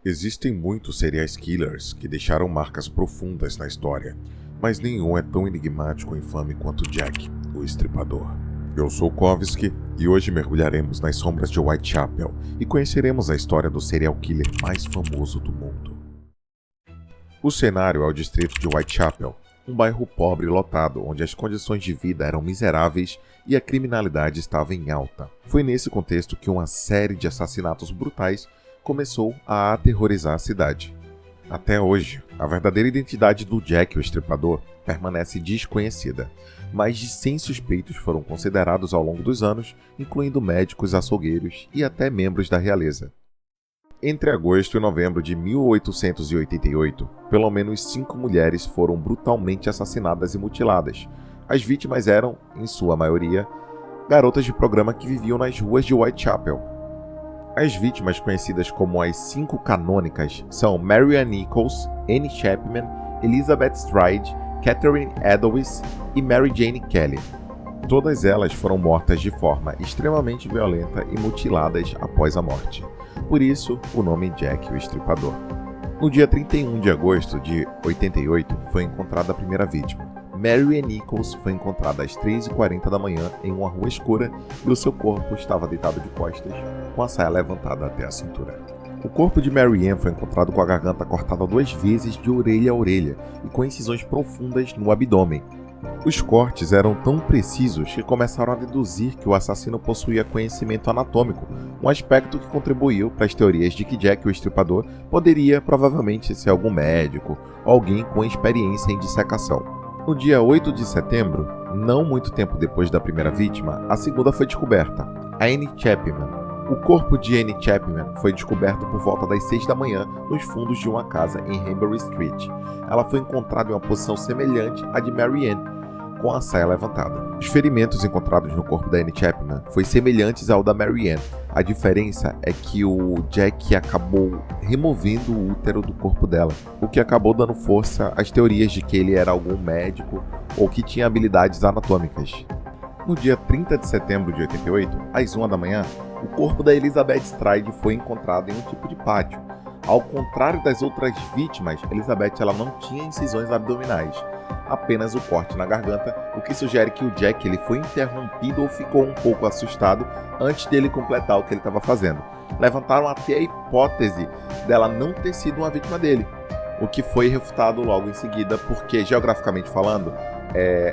Existem muitos serial killers que deixaram marcas profundas na história, mas nenhum é tão enigmático ou infame quanto Jack, o Estripador. Eu sou Kovski e hoje mergulharemos nas sombras de Whitechapel e conheceremos a história do serial killer mais famoso do mundo. O cenário é o distrito de Whitechapel, um bairro pobre e lotado, onde as condições de vida eram miseráveis e a criminalidade estava em alta. Foi nesse contexto que uma série de assassinatos brutais começou a aterrorizar a cidade. Até hoje, a verdadeira identidade do Jack o Estripador permanece desconhecida. Mais de 100 suspeitos foram considerados ao longo dos anos, incluindo médicos, açougueiros e até membros da realeza. Entre agosto e novembro de 1888, pelo menos 5 mulheres foram brutalmente assassinadas e mutiladas. As vítimas eram, em sua maioria, garotas de programa que viviam nas ruas de Whitechapel. As vítimas conhecidas como as 5 canônicas são Mary Ann Nichols, Annie Chapman, Elizabeth Stride, Catherine Edelweiss e Mary Jane Kelly. Todas elas foram mortas de forma extremamente violenta e mutiladas após a morte. Por isso, o nome Jack o Estripador. No dia 31 de agosto de 88, foi encontrada a primeira vítima. Mary Ann Nichols foi encontrada às 3h40 da manhã em uma rua escura e o seu corpo estava deitado de costas, com a saia levantada até a cintura. O corpo de Mary Ann foi encontrado com a garganta cortada 2 vezes de orelha a orelha e com incisões profundas no abdômen. Os cortes eram tão precisos que começaram a deduzir que o assassino possuía conhecimento anatômico, um aspecto que contribuiu para as teorias de que Jack o Estripador poderia provavelmente ser algum médico ou alguém com experiência em dissecação. No dia 8 de setembro, não muito tempo depois da primeira vítima, a segunda foi descoberta, a Annie Chapman. O corpo de Annie Chapman foi descoberto por volta das 6 da manhã nos fundos de uma casa em Hambury Street. Ela foi encontrada em uma posição semelhante à de Mary Ann, com a saia levantada. Os ferimentos encontrados no corpo da Annie Chapman foram semelhantes ao da Mary Ann. A diferença é que o Jack acabou removendo o útero do corpo dela, o que acabou dando força às teorias de que ele era algum médico ou que tinha habilidades anatômicas. No dia 30 de setembro de 88, às 1 da manhã, o corpo da Elizabeth Stride foi encontrado em um tipo de pátio. Ao contrário das outras vítimas, Elizabeth ela não tinha incisões abdominais, apenas o corte na garganta, o que sugere que o Jack ele foi interrompido ou ficou um pouco assustado antes dele completar o que ele estava fazendo. Levantaram até a hipótese dela não ter sido uma vítima dele, o que foi refutado logo em seguida, porque geograficamente falando,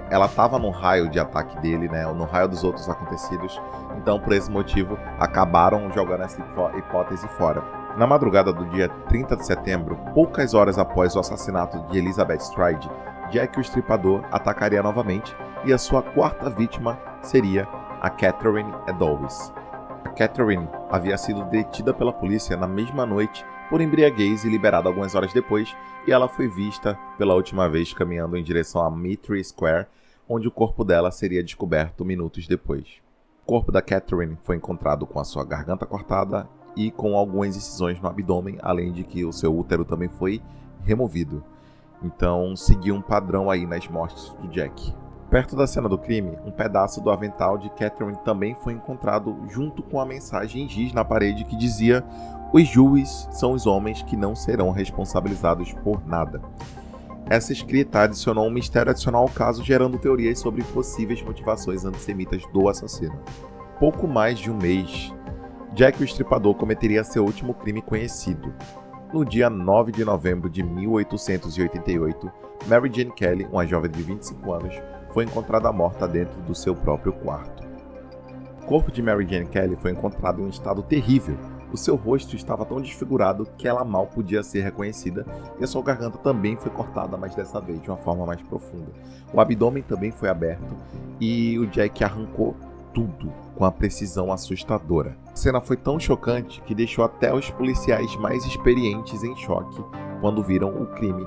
ela estava no raio de ataque dele, né, no raio dos outros acontecidos, então por esse motivo acabaram jogando essa hipótese fora. Na madrugada do dia 30 de setembro, poucas horas após o assassinato de Elizabeth Stride, Jack o Estripador atacaria novamente e a sua 4ª vítima seria a Catherine Edelweiss. A Catherine havia sido detida pela polícia na mesma noite por embriaguez e liberada algumas horas depois, e ela foi vista pela última vez caminhando em direção a Mitre Square, onde o corpo dela seria descoberto minutos depois. O corpo da Catherine foi encontrado com a sua garganta cortada e com algumas incisões no abdômen, além de que o seu útero também foi removido. Então, seguiu um padrão aí nas mortes do Jack. Perto da cena do crime, um pedaço do avental de Catherine também foi encontrado junto com a mensagem em giz na parede que dizia: "Os júris são os homens que não serão responsabilizados por nada". Essa escrita adicionou um mistério adicional ao caso, gerando teorias sobre possíveis motivações antissemitas do assassino. Pouco mais de um mês, Jack o Estripador cometeria seu último crime conhecido. No dia 9 de novembro de 1888, Mary Jane Kelly, uma jovem de 25 anos, foi encontrada morta dentro do seu próprio quarto. O corpo de Mary Jane Kelly foi encontrado em um estado terrível. O seu rosto estava tão desfigurado que ela mal podia ser reconhecida e a sua garganta também foi cortada, mas dessa vez de uma forma mais profunda. O abdômen também foi aberto e o Jack arrancou tudo com a precisão assustadora. A cena foi tão chocante que deixou até os policiais mais experientes em choque quando viram o crime.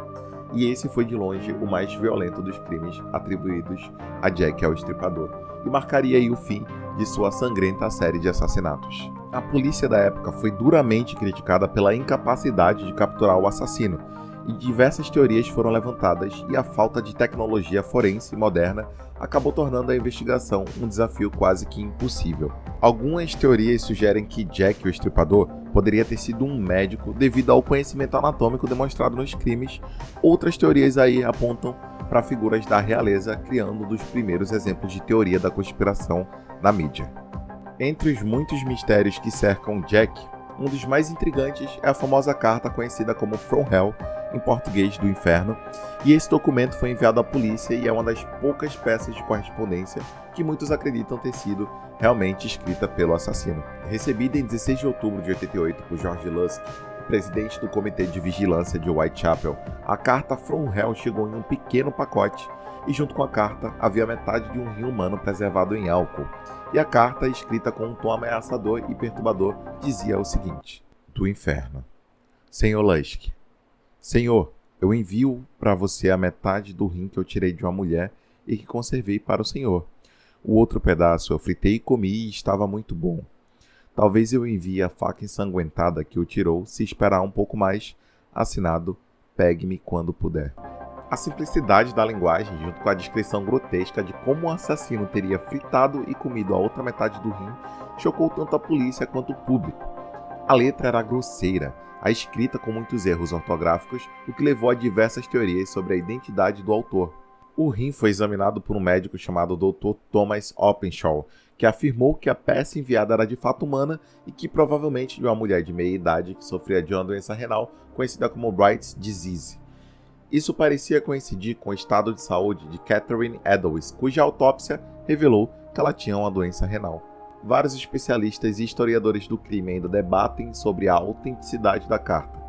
E esse foi de longe o mais violento dos crimes atribuídos a Jack o Estripador, e marcaria aí o fim de sua sangrenta série de assassinatos. A polícia da época foi duramente criticada pela incapacidade de capturar o assassino, e diversas teorias foram levantadas, e a falta de tecnologia forense moderna acabou tornando a investigação um desafio quase que impossível. Algumas teorias sugerem que Jack o Estripador poderia ter sido um médico devido ao conhecimento anatômico demonstrado nos crimes. Outras teorias aí apontam para figuras da realeza, criando um dos primeiros exemplos de teoria da conspiração na mídia. Entre os muitos mistérios que cercam Jack, um dos mais intrigantes é a famosa carta conhecida como From Hell, em português do inferno, e esse documento foi enviado à polícia e é uma das poucas peças de correspondência que muitos acreditam ter sido realmente escrita pelo assassino. Recebida em 16 de outubro de 88 por George Lusk, presidente do Comitê de Vigilância de Whitechapel, a carta From Hell chegou em um pequeno pacote e junto com a carta havia metade de um rim humano preservado em álcool. E a carta, escrita com um tom ameaçador e perturbador, dizia o seguinte: do inferno. Senhor Lusk, Senhor, eu envio para você a metade do rim que eu tirei de uma mulher e que conservei para o Senhor. O outro pedaço eu fritei e comi e estava muito bom. Talvez eu envie a faca ensanguentada que o tirou, se esperar um pouco mais. Assinado, pegue-me quando puder. A simplicidade da linguagem, junto com a descrição grotesca de como o assassino teria fritado e comido a outra metade do rim, chocou tanto a polícia quanto o público. A letra era grosseira, a escrita com muitos erros ortográficos, o que levou a diversas teorias sobre a identidade do autor. O rim foi examinado por um médico chamado Dr. Thomas Openshaw, que afirmou que a peça enviada era de fato humana e que provavelmente de uma mulher de meia idade que sofria de uma doença renal conhecida como Bright's Disease. Isso parecia coincidir com o estado de saúde de Catherine Eddowes, cuja autópsia revelou que ela tinha uma doença renal. Vários especialistas e historiadores do crime ainda debatem sobre a autenticidade da carta.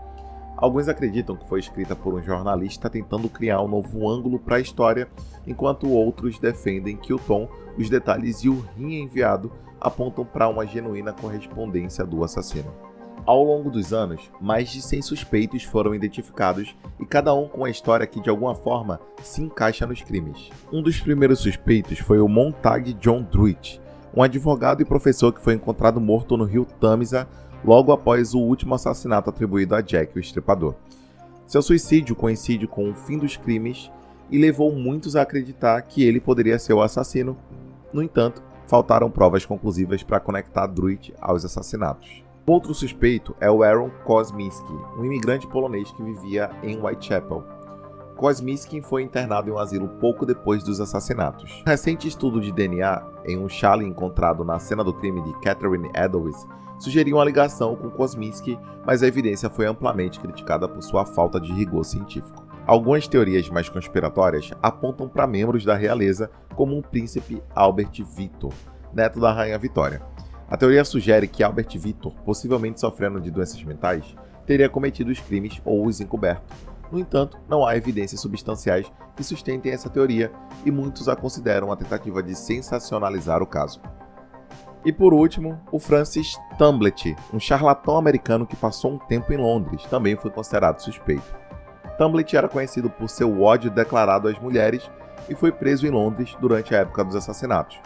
Alguns acreditam que foi escrita por um jornalista tentando criar um novo ângulo para a história, enquanto outros defendem que o tom, os detalhes e o rim enviado apontam para uma genuína correspondência do assassino. Ao longo dos anos, mais de 100 suspeitos foram identificados e cada um com uma história que de alguma forma se encaixa nos crimes. Um dos primeiros suspeitos foi o Montague John Druitt, um advogado e professor que foi encontrado morto no rio Tamisa logo após o último assassinato atribuído a Jack o Estripador. Seu suicídio coincide com o fim dos crimes e levou muitos a acreditar que ele poderia ser o assassino. No entanto, faltaram provas conclusivas para conectar Druitt aos assassinatos. Outro suspeito é o Aaron Kosminski, um imigrante polonês que vivia em Whitechapel. Kosminski foi internado em um asilo pouco depois dos assassinatos. Um recente estudo de DNA em um chale encontrado na cena do crime de Catherine Eddowes sugeriu uma ligação com Kosminski, mas a evidência foi amplamente criticada por sua falta de rigor científico. Algumas teorias mais conspiratórias apontam para membros da realeza, como o príncipe Albert Victor, neto da rainha Vitória. A teoria sugere que Albert Victor, possivelmente sofrendo de doenças mentais, teria cometido os crimes ou os encoberto. No entanto, não há evidências substanciais que sustentem essa teoria e muitos a consideram uma tentativa de sensacionalizar o caso. E por último, o Francis Tumblet, um charlatão americano que passou um tempo em Londres, também foi considerado suspeito. Tumblet era conhecido por seu ódio declarado às mulheres e foi preso em Londres durante a época dos assassinatos.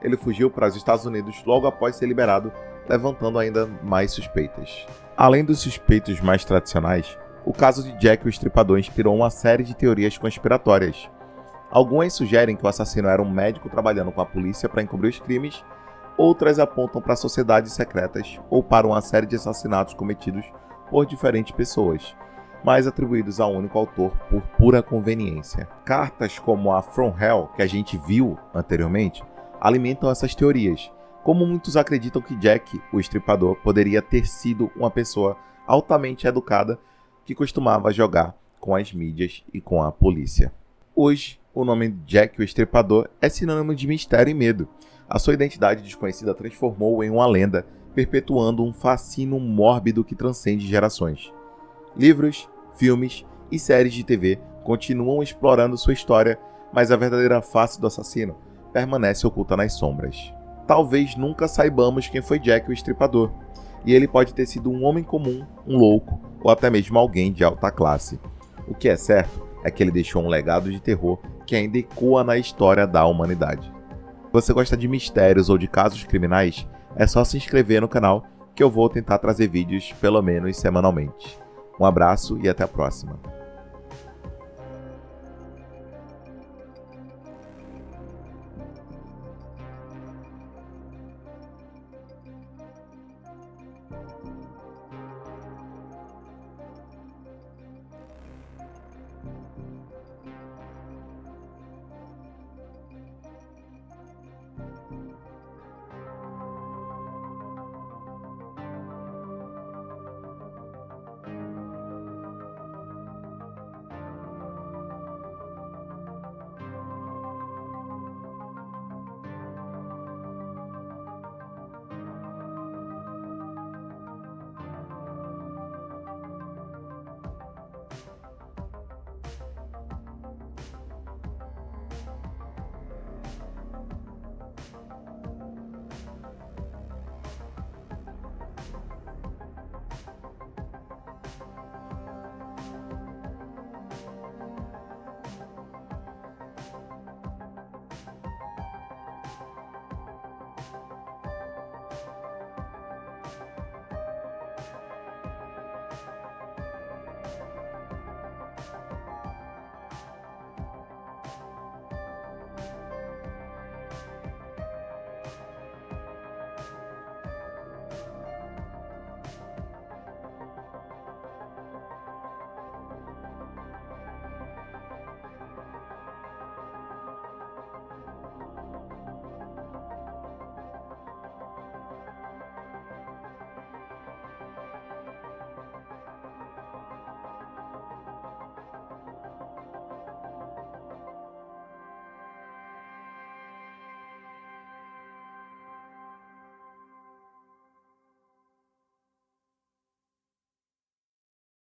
Ele fugiu para os Estados Unidos logo após ser liberado, levantando ainda mais suspeitas. Além dos suspeitos mais tradicionais, o caso de Jack o Estripador inspirou uma série de teorias conspiratórias. Algumas sugerem que o assassino era um médico trabalhando com a polícia para encobrir os crimes, outras apontam para sociedades secretas ou para uma série de assassinatos cometidos por diferentes pessoas, mas atribuídos a um único autor por pura conveniência. Cartas como a From Hell, que a gente viu anteriormente, alimentam essas teorias, como muitos acreditam que Jack, o Estripador, poderia ter sido uma pessoa altamente educada que costumava jogar com as mídias e com a polícia. Hoje, o nome Jack o Estripador é sinônimo de mistério e medo. A sua identidade desconhecida transformou-o em uma lenda, perpetuando um fascínio mórbido que transcende gerações. Livros, filmes e séries de TV continuam explorando sua história, mas a verdadeira face do assassino permanece oculta nas sombras. Talvez nunca saibamos quem foi Jack o Estripador, e ele pode ter sido um homem comum, um louco, ou até mesmo alguém de alta classe. O que é certo é que ele deixou um legado de terror que ainda ecoa na história da humanidade. Se você gosta de mistérios ou de casos criminais, é só se inscrever no canal que eu vou tentar trazer vídeos pelo menos semanalmente. Um abraço e até a próxima.